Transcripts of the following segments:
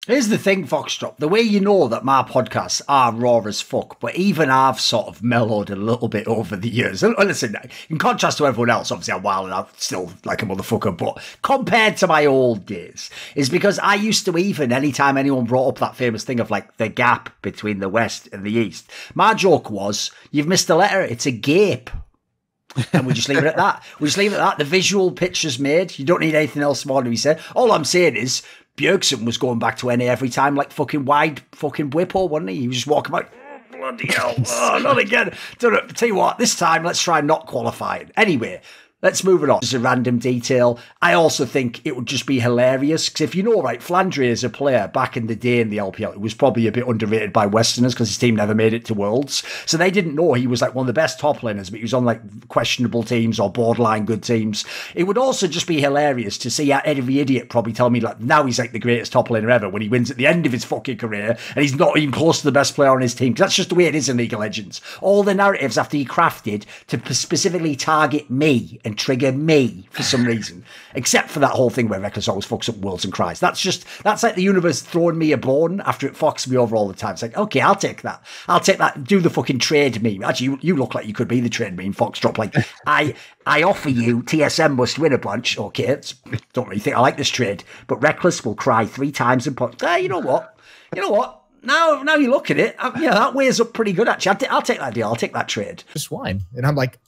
Here's the thing, Foxtrot. The way you know that my podcasts are raw as fuck, but even I've sort of mellowed a little bit over the years. And listen, in contrast to everyone else, obviously I'm wild and I'm still like a motherfucker, but compared to my old days, is because I used to even, anytime anyone brought up that famous thing of like the gap between the West and the East, my joke was, you've missed a letter, it's a gape. And we just leave it at that. We just leave it at that. The visual picture's made. You don't need anything else more to be said. All I'm saying is, Bjergsen was going back to NA every time like fucking wide fucking whippo, wasn't he? He was just walking back, oh, bloody hell, oh, not again. Tell you what, this time let's try not qualifying. Anyway, let's move it on. Just a random detail. I also think it would just be hilarious because if you know, right, Flandre as a player back in the day in the LPL, it was probably a bit underrated by Westerners because his team never made it to Worlds. So they didn't know he was like one of the best top laners, but he was on like questionable teams or borderline good teams. It would also just be hilarious to see every idiot probably tell me like now he's like the greatest top laner ever when he wins at the end of his fucking career and he's not even close to the best player on his team. Because that's just the way it is in League of Legends. All the narratives have to be crafted to specifically target me and trigger me for some reason, except for that whole thing where Reckless always fucks up worlds and cries. That's like the universe throwing me a bone after it fucks me over all the time. It's like, okay, I'll take that. Do the fucking trade meme. Actually, you look like you could be the trade meme, Foxtrot. Like, I offer you TSM must win a bunch. Okay, don't really think I like this trade, but Reckless will cry 3 times and put, you know what? Now you look at it, yeah, that weighs up pretty good, actually. I'll take that deal. I'll take that trade. Just wine. And I'm like,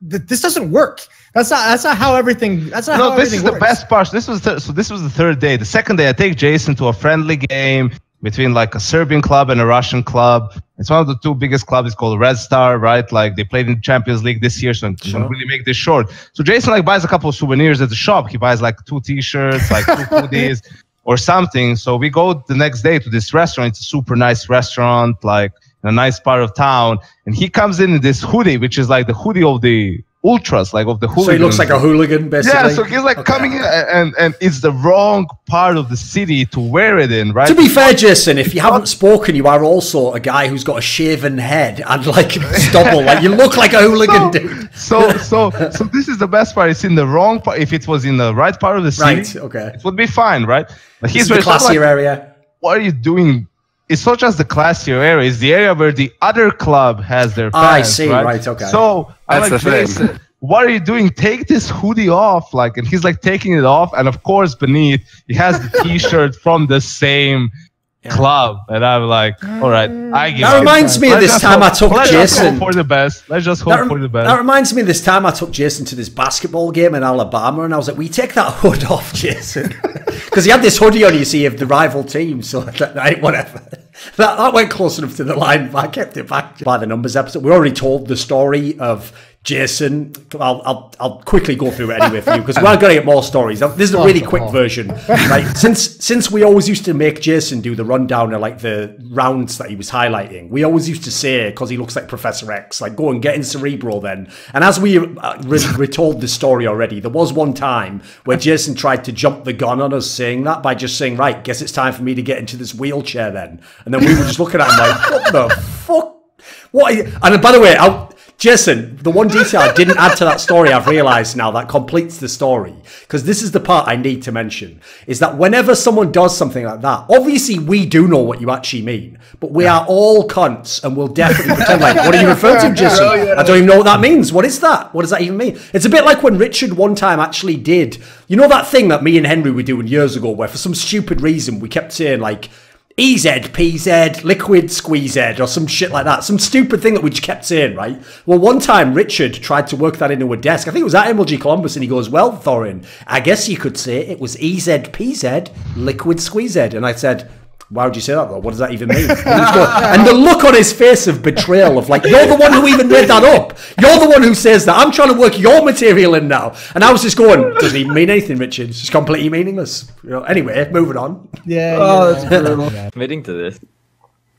this doesn't work. That's not how everything. That's not how this is works. The best part. This was the third day. The second day, I take Jason to a friendly game between like a Serbian club and a Russian club. It's one of the 2 biggest clubs. It's called Red Star, right? Like they played in the Champions League this year, so I'm gonna really make this short. So Jason like buys a couple of souvenirs at the shop. He buys like 2 T-shirts, like 2 hoodies or something. So we go the next day to this restaurant. It's a super nice restaurant, like in a nice part of town, and he comes in this hoodie, which is like the hoodie of the ultras, like of the hooligan. So he looks like a hooligan, basically. Yeah, so he's like coming in, and it's the wrong part of the city to wear it in, right? To be fair, Jason, if you haven't spoken, you are also a guy who's got a shaven head and like stubble. Like you look like a hooligan, dude. So this is the best part. It's in the wrong part. If it was in the right part of the city, it would be fine, right? But he's the classier area. What are you doing? It's not just the classier area; it's the area where the other club has their fans. I see, right? Okay. So I'm like, Jason, what are you doing? Take this hoodie off, like, and he's like taking it off, and of course beneath he has the T-shirt from the same club, and I'm like, all right, I give. That reminds me of this time I took Jason. Let's just hope for the best. Let's just hope for the best. That reminds me of this time I took Jason to this basketball game in Alabama, and I was like, "We take that hood off, Jason," because he had this hoodie on, you see, of the rival team. So that night, whatever. That went close enough to the line, but I kept it back by the numbers episode. We already told the story of Jason. I'll quickly go through it anyway for you because we're going to get more stories. This is a really quick version, right? Since we always used to make Jason do the rundown of like the rounds that he was highlighting, we always used to say, because he looks like Professor X, like go and get in Cerebro then. And as we retold the story already, there was one time where Jason tried to jump the gun on us saying that by just saying, right, guess it's time for me to get into this wheelchair then. And then we were just looking at him like, what the fuck? And by the way, Jason, the one detail I didn't add to that story, I've realised now that completes the story, because this is the part I need to mention, is that whenever someone does something like that, obviously we do know what you actually mean, but we are all cunts and we'll definitely pretend like, what are you referring to, Jason? I don't even know what that means. What is that? What does that even mean? It's a bit like when Richard one time actually did, you know that thing that me and Henry were doing years ago where for some stupid reason we kept saying like, EZ, PZ, liquid squeeze ed, or some shit like that. Some stupid thing that we just kept saying, right? Well, one time Richard tried to work that into a desk. I think it was at MLG Columbus, and he goes, well, Thorin, I guess you could say it was EZ, PZ, liquid squeeze ed. And I said, why would you say that, though? What does that even mean? And the look on his face of betrayal of like, you're the one who even made that up. You're the one who says that. I'm trying to work your material in now. And I was just going, doesn't even mean anything, Richard. It's just completely meaningless. You know, anyway, moving on. Yeah. That's brutal. Admitting to this.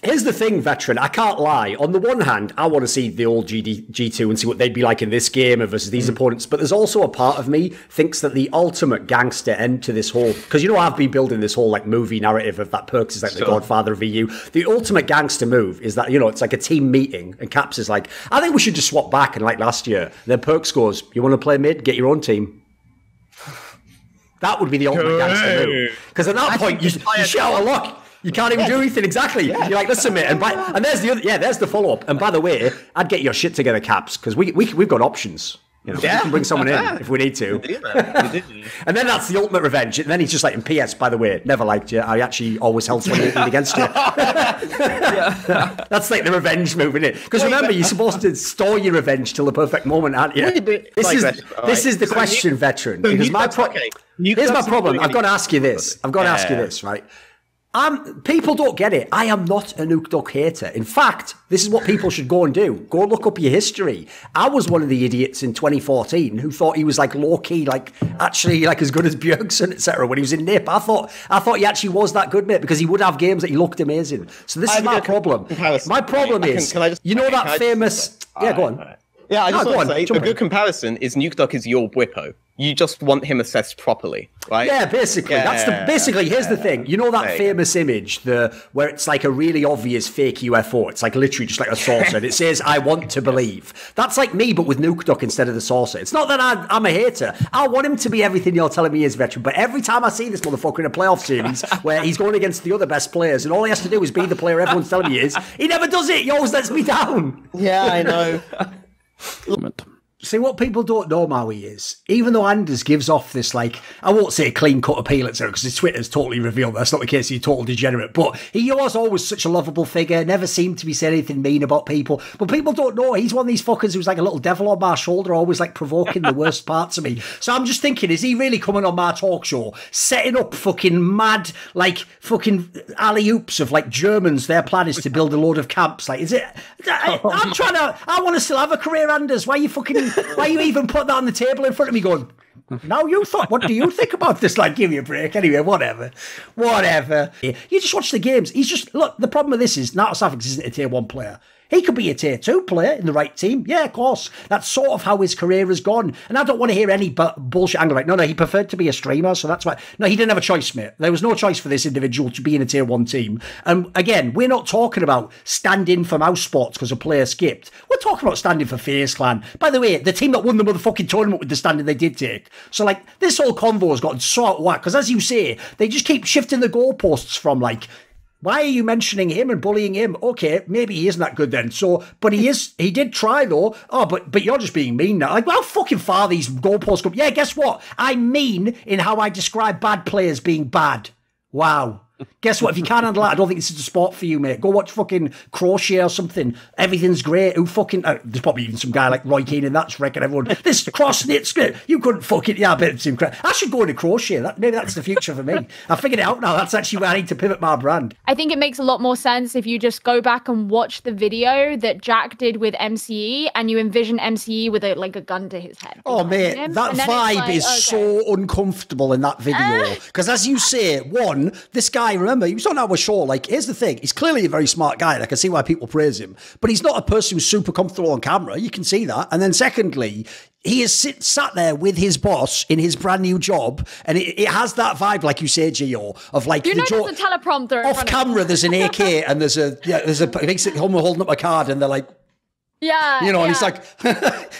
Here's the thing, veteran. I can't lie. On the one hand, I want to see the old G2 and see what they'd be like in this game versus these opponents. But there's also a part of me thinks that the ultimate gangster end to this whole... Because, you know, I've been building this whole, like, movie narrative of that Perkz is like the godfather of EU. The ultimate gangster move is that, you know, it's like a team meeting. And Caps is like, I think we should just swap back. And like last year, then Perkz goes, you want to play mid? Get your own team. That would be the ultimate gangster move. Because at that point, you shout a lot. You can't even do anything. Exactly. You're like, listen, mate. And there's the other. Yeah, there's the follow up. And by the way, I'd get your shit together, Caps, because we've got options. You know, we can bring someone in if we need to. And then that's the ultimate revenge. And then he's just like, in PS, by the way, never liked you. I actually always held something against you. That's like the revenge move, isn't it? Because remember, you're supposed to store your revenge till the perfect moment, aren't you? This is the question, veteran. Because here's my problem. I've got to ask you this. Right? People don't get it. I am not a Nuke Duck hater. In fact, this is what people should go and do. Go look up your history. I was one of the idiots in 2014 who thought he was like low key, like actually like as good as Bjergsen, etc. When he was in NIP, I thought he actually was that good, mate, because he would have games that he looked amazing. So this is my problem. My problem is, you know that famous. Yeah, go on. Yeah, I just want to say a good comparison is Nuke Duck is your Bwippo. You just want him assessed properly, right? Yeah, basically. Here's the thing. You know that famous image where it's like a really obvious fake UFO? It's like literally just like a saucer and it says, I want to believe. That's like me, but with Nuke Duck instead of the saucer. It's not that I'm a hater. I want him to be everything you're telling me he is, veteran. But every time I see this motherfucker in a playoff series where he's going against the other best players and all he has to do is be the player everyone's telling me he is, he never does it. He always lets me down. Yeah, I know. See, what people don't know, Maui, is even though Anders gives off this, like, I won't say clean-cut appeal, etc., because his Twitter's totally revealed that's not the case, he's a total degenerate, but he was always such a lovable figure, never seemed to be saying anything mean about people, but people don't know, he's one of these fuckers who's like a little devil on my shoulder, always like provoking the worst parts of me. So I'm just thinking, is he really coming on my talk show, setting up fucking mad, like, fucking alley-oops of, like, Germans, their plan is to build a load of camps, like, is it, I want to still have a career, Anders, why you even put that on the table in front of me going, now what do you think about this? Like, give me a break. Anyway, whatever. You just watch the games. Look, the problem with this is Nartasavix isn't a tier 1 player. He could be a tier 2 player in the right team. Yeah, of course. That's sort of how his career has gone. And I don't want to hear any bullshit angle like, no, he preferred to be a streamer, so that's why. No, he didn't have a choice, mate. There was no choice for this individual to be in a tier 1 team. And again, we're not talking about standing for Mouse Sports because a player skipped. We're talking about standing for FaZe Clan. By the way, the team that won the motherfucking tournament with the standing they did take. So, like, this whole convo has gotten so out of whack. Because as you say, they just keep shifting the goalposts from, like, why are you mentioning him and bullying him? Okay, maybe he isn't that good then. So, but he did try though. Oh, but you're just being mean now. Like, well, fucking far these goalposts come. Yeah, guess what? I'm mean in how I describe bad players being bad. Wow. Guess what? If you can't handle that, I don't think this is a sport for you, mate. Go watch fucking Crochet or something. Everything's great. Who fucking... there's probably even some guy like Roy Keane that's wrecking everyone. This cross-knit script. You couldn't fucking... Yeah, I bet it's incredible. I should go into Crochet. Maybe that's the future for me. I figured it out now. That's actually where I need to pivot my brand. I think it makes a lot more sense if you just go back and watch the video that Jack did with MCE and you envision MCE with a gun to his head. Oh, mate, that vibe is so uncomfortable in that video. Because as you say, one, this guy, remember, he was on our show. Like, here's the thing. He's clearly a very smart guy. And I can see why people praise him. But he's not a person who's super comfortable on camera. You can see that. And then secondly, he is sat there with his boss in his brand new job. And it has that vibe, like you say, Gio, of like... there's a teleprompter. Off camera, there's an AK and there's a basically holding up a card and they're like... Yeah, and he's like,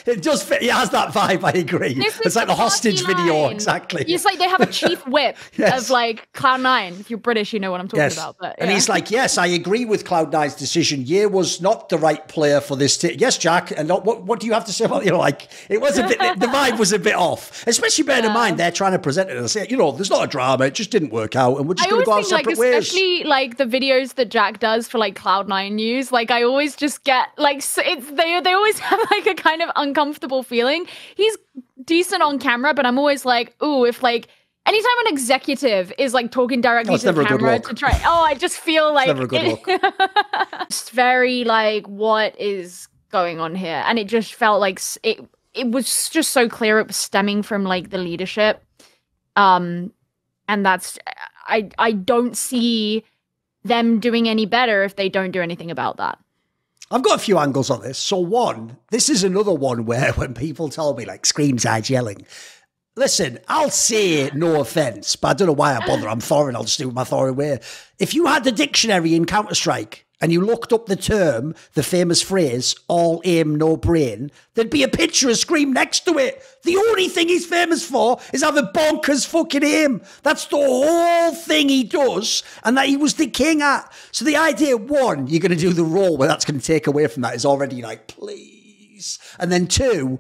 it does fit. It has that vibe. I agree. It's like the hostage video, exactly. It's like they have a chief whip of like Cloud9. If you're British, you know what I'm talking about. But, and he's like, yes, I agree with Cloud9's decision. Ye was not the right player for this team. Yes, Jack. And what do you have to say about it was a bit. The vibe was a bit off, especially bearing in mind they're trying to present it as there's not a drama. It just didn't work out, and we're just going to go our separate ways. Especially like the videos that Jack does for like Cloud9 news. Like I always just get like they always have like a kind of uncomfortable feeling. He's decent on camera, but I'm always like, ooh, if like anytime an executive is like talking directly to the camera to try, I just feel like it's never a good look. It's very like, what is going on here? And it just felt like it was just so clear it was stemming from like the leadership. And that's I don't see them doing any better if they don't do anything about that. I've got a few angles on this. So one, this is another one where when people tell me like scream sides yelling, listen, I'll say no offense, but I don't know why I bother. I'm foreign. I'll just do it my foreign way. If you had the dictionary in Counter-Strike and you looked up the term, the famous phrase, all aim, no brain, there'd be a picture of Scream next to it. The only thing he's famous for is having bonkers fucking aim. That's the whole thing he does, and that he was the king at. So the idea, one, you're going to do the role where that's going to take away from that is already like, please. And then two,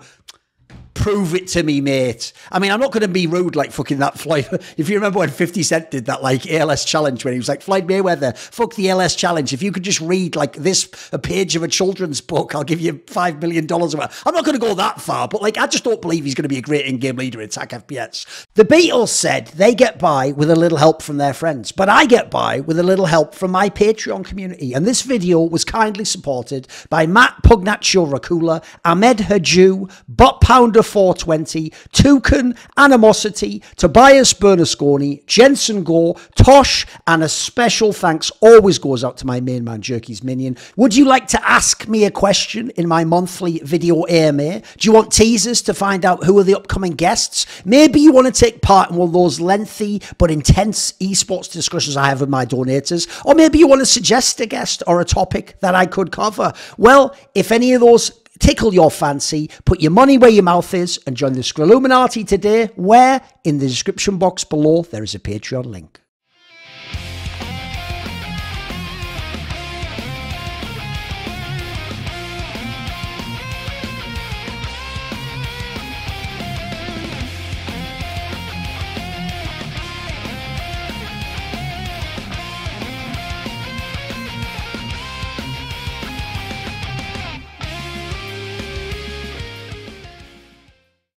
prove it to me, mate. I mean, I'm not going to be rude like fucking that Floyd. If you remember when 50 Cent did that like ALS challenge when he was like, Floyd Mayweather, fuck the ALS challenge. If you could just read like a page of a children's book, I'll give you $5 million or whatever. I'm not going to go that far, but like, I just don't believe he's going to be a great in-game leader in Attack FPS. The Beatles said they get by with a little help from their friends, but I get by with a little help from my Patreon community. And this video was kindly supported by Matt Pugnaccio Racula, Ahmed Haju, Bot Pounder 420, Toucan, Animosity, Tobias Bernasconi, Jensen Gore, Tosh, and a special thanks always goes out to my main man, Jerky's Minion. Would you like to ask me a question in my monthly video AMA? Do you want teasers to find out who are the upcoming guests? Maybe you want to take part in one of those lengthy but intense esports discussions I have with my donators, or maybe you want to suggest a guest or a topic that I could cover. Well, if any of those tickle your fancy, put your money where your mouth is and join the Skrilluminati today, where in the description box below there is a Patreon link.